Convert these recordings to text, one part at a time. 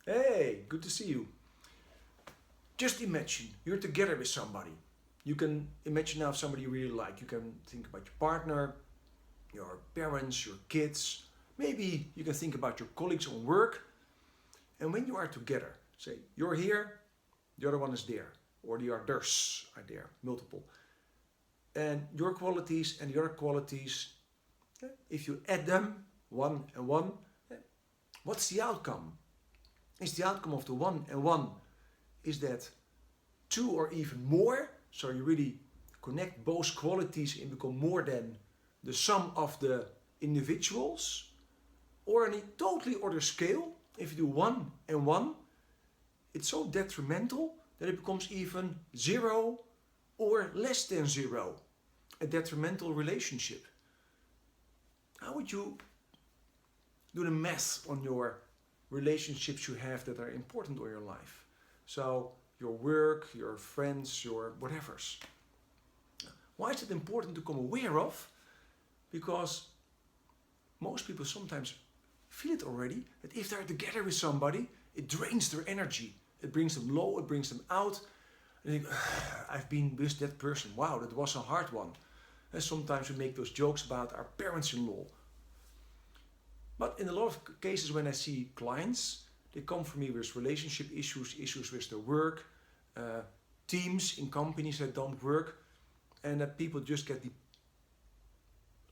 Hey, good to see you. Just imagine you're together with somebody. You can imagine now somebody you really like. You can think about your partner, your parents, your kids. Maybe you can think about your colleagues on work. And when you are together, say you're here, the other one is there, or the others are there, multiple. And your qualities and the other qualities, if you add them, one and one, what's the outcome? Is the outcome of the one and one, is that two or even more? So you really connect both qualities and become more than the sum of the individuals? Or on a totally other scale, if you do one and one, it's so detrimental that it becomes even zero or less than zero. A detrimental relationship. How would you do the math on your relationships you have that are important in your life? So your work, your friends, your whatevers. Why is it important to become aware of? Because most people sometimes feel it already, that if they're together with somebody, it drains their energy. It brings them low, it brings them out. And you think, I've been with that person. Wow, that was a hard one. And sometimes we make those jokes about our parents-in-law. But in a lot of cases when I see clients, they come for me with relationship issues, issues with their work, teams in companies that don't work, and that people just get the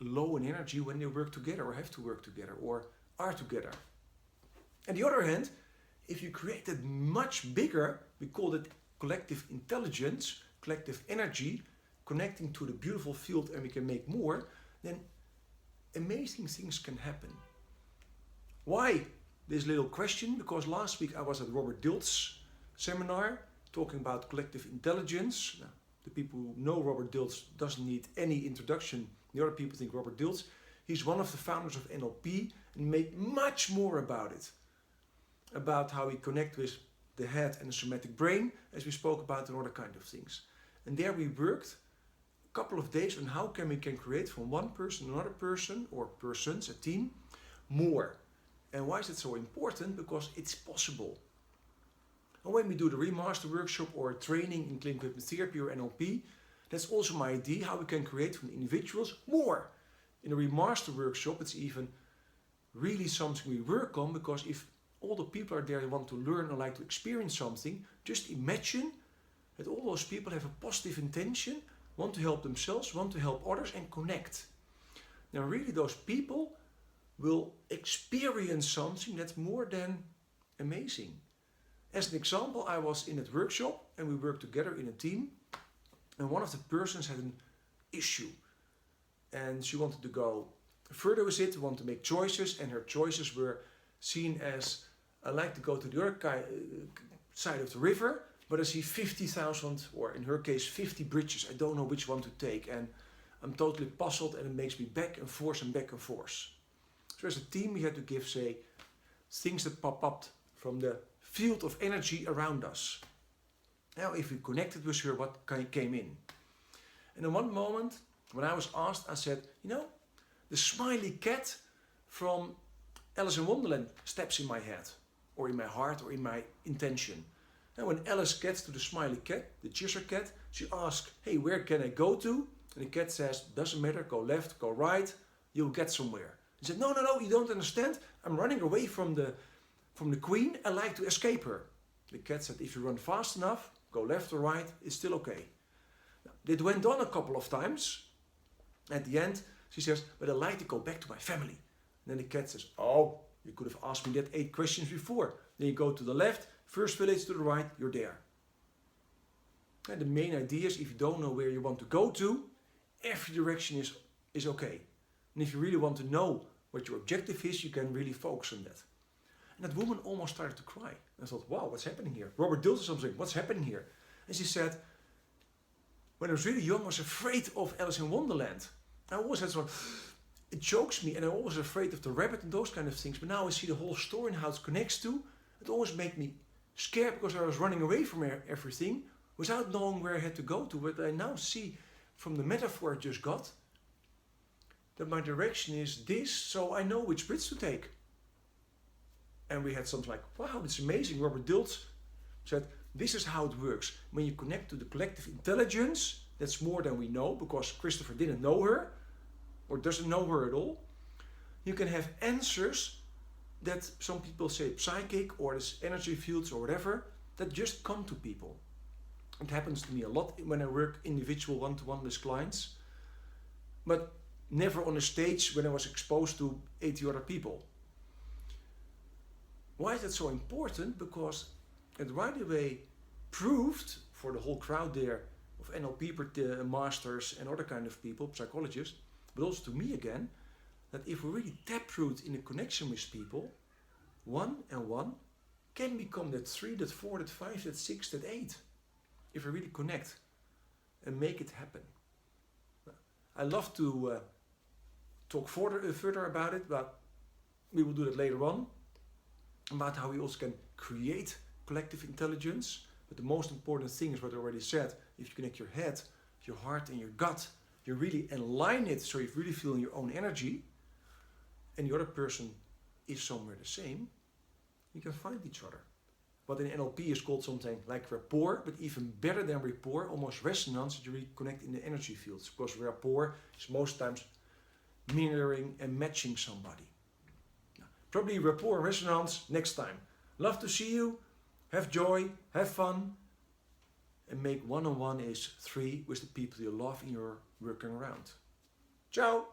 low in energy when they work together or have to work together or are together. On the other hand, if you create it much bigger, we call it collective intelligence, collective energy, connecting to the beautiful field, and we can make more, then amazing things can happen. Why this little question? Because last week I was at Robert Dilts' seminar talking about collective intelligence. Now, the people who know Robert Dilts doesn't need any introduction. The other people think Robert Dilts. He's one of the founders of NLP and made much more about it. About how we connect with the head and the somatic brain, as we spoke about, and other kind of things. And there we worked a couple of days on how we can create from one person, another person, or persons, a team, more. And why is it so important? Because it's possible. And when we do the remaster workshop or a training in clinical hypnotherapy or NLP, that's also my idea, how we can create from individuals more. In a remaster workshop, it's even really something we work on, because if all the people are there who want to learn or like to experience something, just imagine that all those people have a positive intention, want to help themselves, want to help others, and connect. Now really those people will experience something that's more than amazing. As an example, I was in that workshop and we worked together in a team, and one of the persons had an issue and she wanted to go further with it, wanted to make choices, and her choices were seen as, I like to go to the other side of the river, but I see 50,000, or in her case 50 bridges. I don't know which one to take, and I'm totally puzzled, and it makes me back and forth and back and forth. So as a team we had to give, say, things that pop up from the field of energy around us. Now if we connected with her, what came in? And in one moment, when I was asked, I said, the smiley cat from Alice in Wonderland steps in my head, or in my heart, or in my intention. And when Alice gets to the smiley cat, the Cheshire cat, she asks, hey, where can I go to? And the cat says, doesn't matter, go left, go right, you'll get somewhere. He said, no, you don't understand. I'm running away from the queen. I like to escape her. The cat said, if you run fast enough, go left or right, it's still okay. Now, it went on a couple of times. At the end, she says, but I like to go back to my family. And then the cat says, oh, you could have asked me that 8 questions before. Then you go to the left, first village to the right, you're there. And the main idea is, if you don't know where you want to go to, every direction is okay. And if you really want to know what your objective is, you can really focus on that. And that woman almost started to cry. I thought, wow, what's happening here? Robert Dilts or something, what's happening here? And she said, when I was really young, I was afraid of Alice in Wonderland. I always had sort of, it chokes me, and I was always afraid of the rabbit and those kind of things. But now I see the whole story and how it connects to, it always made me scared, because I was running away from everything without knowing where I had to go to. But I now see from the metaphor I just got that my direction is this, so I know which bridge to take. And we had something like, wow, it's amazing. Robert Dilts said, this is how it works. When you connect to the collective intelligence, that's more than we know, because Christopher didn't know her, or doesn't know her at all. You can have answers that some people say psychic, or this energy fields, or whatever, that just come to people. It happens to me a lot when I work individual one-to-one with clients, but never on a stage when I was exposed to 80 other people. Why is that so important? Because it right away proved for the whole crowd there of NLP masters and other kind of people, psychologists, but also to me again, that if we really taproot in a connection with people, 1 and 1 can become that 3, that 4, that 5, that 6, that 8. If we really connect and make it happen. I love to talk further about it, but we will do that later on. About how we also can create collective intelligence. But the most important thing is what I already said. If you connect your head, your heart and your gut, you really align it so you really feel in your own energy, and the other person is somewhere the same, you can find each other. What in NLP is called something like rapport, but even better than rapport, almost resonance, that you really connect in the energy fields. Because rapport is most times mirroring and matching somebody. Probably rapport and resonance next time. Love to see you. Have joy, have fun, and make 1-on-1 is 3 with the people you love and you're working around. Ciao!